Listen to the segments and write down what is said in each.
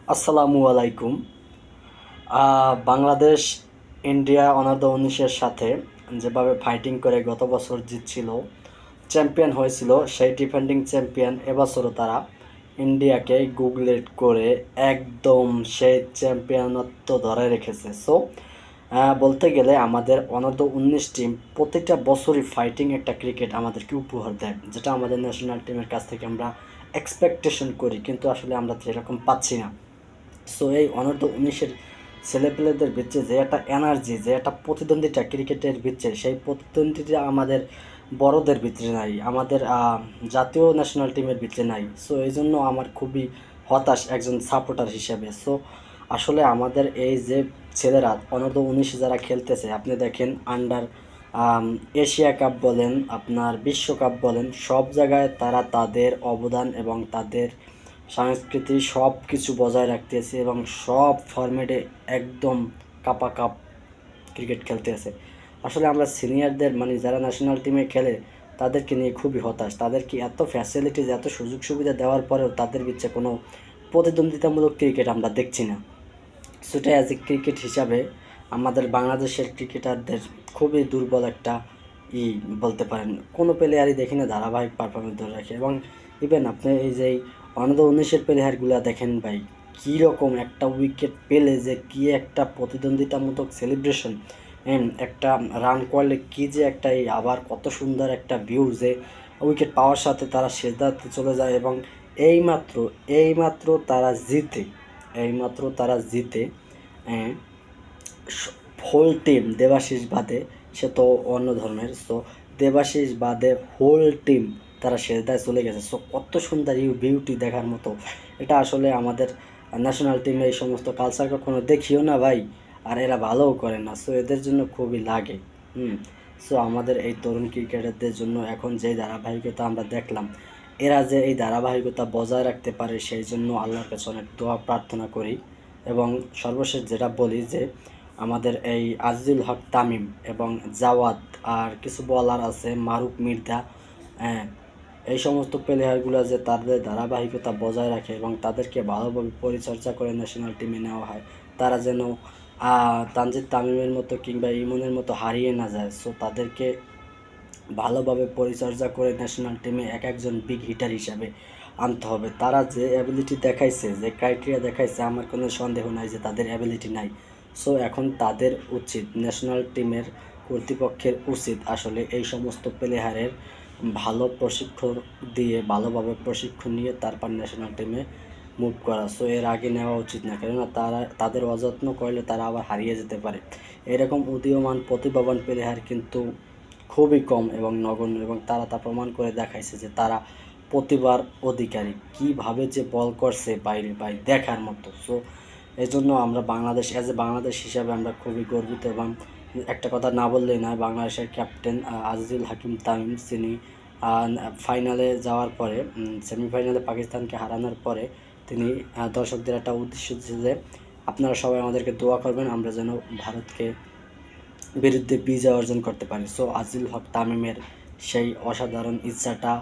আসসালামু আলাইকুম। বাংলাদেশ ইন্ডিয়া অনূর্ধ্ব-19-এর সাথে যেভাবে ফাইটিং করে গত বছর জিতছিল, চ্যাম্পিয়ন হয়েছিল, সেই ডিফেন্ডিং চ্যাম্পিয়ন এবছরও তারা ইন্ডিয়াকে গুগলেট করে একদম সেই চ্যাম্পিয়নত্ব ধরে রেখেছে। সো বলতে গেলে আমাদের অনূর্ধ্ব-19 টিম প্রত্যেকটা বছরই ফাইটিং একটা ক্রিকেট আমাদেরকে উপহার দেয়, যেটা আমাদের ন্যাশনাল টিমের কাছ থেকে আমরা এক্সপেকটেশন করি, কিন্তু আসলে আমরা সেরকম পাচ্ছি না। সো এই অনূর্ধ্ব-19-এর ছেলেপেলেদের ভিতরে যে একটা এনার্জি, যে একটা প্রতিদ্বন্দ্বিতা ক্রিকেটের ভিতরে, সেই প্রতিদ্বন্দ্বিতা আমাদের বড়দের ভিতরে নাই, আমাদের জাতীয় ন্যাশনাল টিমের ভিতরে নাই। সো এই জন্য আমার খুবই হতাশ একজন সাপোর্টার হিসেবে। সো আসলে আমাদের এই যে ছেলেরা অনূর্ধ্ব-19 যারা খেলতেছে, আপনি দেখেন আন্ডার এশিয়া কাপ বলেন, আপনার বিশ্বকাপ বলেন, সব জায়গায় তারা তাদের অবদান এবং তাদের সংস্কৃতি সব কিছু বজায় রাখতেছে এবং সব ফরম্যাটে একদম কাপা কাপ ক্রিকেট খেলতেছে। আসলে আমরা সিনিয়রদের মানে যারা ন্যাশনাল টিমে খেলে তাদেরকে নিয়ে খুবই হতাশ। তাদেরকে এত ফ্যাসিলিটিস, এত সুযোগ সুবিধা দেওয়ার পরেও তাদের বিচ্ছে কোনো প্রতিদ্বন্দ্বিতামূলক ক্রিকেট আমরা দেখছি না। সেটা অ্যাজ এ ক্রিকেট হিসাবে আমাদের বাংলাদেশের ক্রিকেটারদের খুবই দুর্বল একটা বলতে পারেন। কোনো প্লেয়ারই দেখি না ধারাবাহিক পারফরমেন্স ধরে রাখে। এবং ইভেন আপনি এই যে অনূর্ধ্ব-19-এর প্লেয়ারগুলো দেখেন ভাই, কীরকম একটা উইকেট পেলে যে কী একটা প্রতিদ্বন্দ্বিতামূলক সেলিব্রেশন, একটা রান করলে কী যে একটা আবার কত সুন্দর একটা ভিউ, যে উইকেট পাওয়ার সাথে তারা সেজদাতে চলে যায় এবং এইমাত্র এইমাত্র তারা জিতে, এইমাত্র তারা জিতে হোল টিম দেবাশিস বাদে, সে তো অন্য ধর্মের, সো দেবাশিস বাদে হোল টিম তারা সেজদায় চলে গেছে। সো কত সুন্দর বিউটি দেখার মতো। এটা আসলে আমাদের ন্যাশনাল টিমে এই সমস্ত কালচার কখনো দেখিও না ভাই, আর এরা ভালোও করে না। সো এদের জন্য খুবই লাগে। সো আমাদের এই তরুণ ক্রিকেটারদের জন্য এখন যে ধারাবাহিকতা আমরা দেখলাম, এরা যে এই ধারাবাহিকতা বজায় রাখতে পারে সেই জন্য আল্লাহর কাছে অনেক দোয়া প্রার্থনা করি। এবং সর্বশেষ যেটা বলি যে আমাদের এই আজিজুল হক তামিম এবং জাওয়াদ, আর কিছু বলার আছে মারুফ মির্জা, হ্যাঁ, এই সমস্ত প্লেয়ারগুলো যে তাদের ধারাবাহিকতা বজায় রাখে এবং তাদেরকে ভালোভাবে পরিচর্যা করে ন্যাশনাল টিমে নেওয়া হয়, তারা যেন তানজিদ তামিমের মতো কিংবা ইমনের মতো হারিয়ে না যায়। সো তাদেরকে ভালোভাবে পরিচর্যা করে ন্যাশনাল টিমে এক একজন বিগ হিটার হিসাবে আনতে হবে। তারা যে অ্যাবিলিটি দেখাইছে, যে ক্রাইটেরিয়া দেখাইছে, আমার কোনো সন্দেহ নাই যে তাদের অ্যাবিলিটি নাই। সো এখন তাদের উচিত, ন্যাশনাল টিমের কর্তৃপক্ষের উচিত আসলে এই সমস্ত প্লেয়ারের ভালো প্রশিক্ষণ দিয়ে, ভালোভাবে প্রশিক্ষণ নিয়ে তারপর ন্যাশনাল টিমে মুভ করা। সো এর আগে নেওয়া উচিত না, কেননা তাদের অযত্ন করলে তারা আবার হারিয়ে যেতে পারে। এরকম উদীয়মান প্রতিভাবান প্লেয়ার কিন্তু খুবই কম এবং নগণ্য, এবং তারা তা প্রমাণ করে দেখাইছে যে তারা প্রতিভার অধিকারী। কীভাবে যে বল করছে বাইরে দেখার মতো। সো এই জন্য আমরা বাংলাদেশ, অ্যাজ এ বাংলাদেশ হিসাবে আমরা খুবই গর্বিত। এবং একটা কথা না বললেই নয়, বাংলাদেশের ক্যাপ্টেন আজিজুল হাকিম তামিম, তিনি ফাইনালে যাওয়ার পরে, সেমিফাইনালে পাকিস্তানকে হারানোর পরে তিনি দর্শকদের একটা উদ্দেশ্য দিচ্ছে যে আপনারা সবাই আমাদেরকে দোয়া করবেন আমরা যেন ভারতকে বিরুদ্ধে বিজয় অর্জন করতে পারি। সো আজিজুল হক তামিমের সেই অসাধারণ ইচ্ছাটা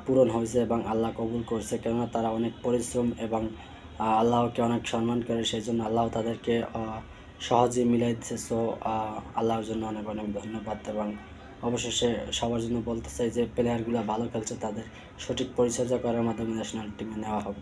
পূরণ হয়েছে এবং আল্লাহ কবুল করছে, কেননা তারা অনেক পরিশ্রম এবং আল্লাহকে অনেক সম্মান করে, সেই জন্য আল্লাহ তাদেরকে সহজেই মিলাই দিচ্ছে। সো আল্লাহর জন্য অনেক অনেক ধন্যবাদ। এবং অবশেষে সবার জন্য বলতে চাই যে প্লেয়ারগুলো ভালো খেলছে, তাদের সঠিক পরিচর্যা করার মাধ্যমে ন্যাশনাল টিমে নেওয়া হোক।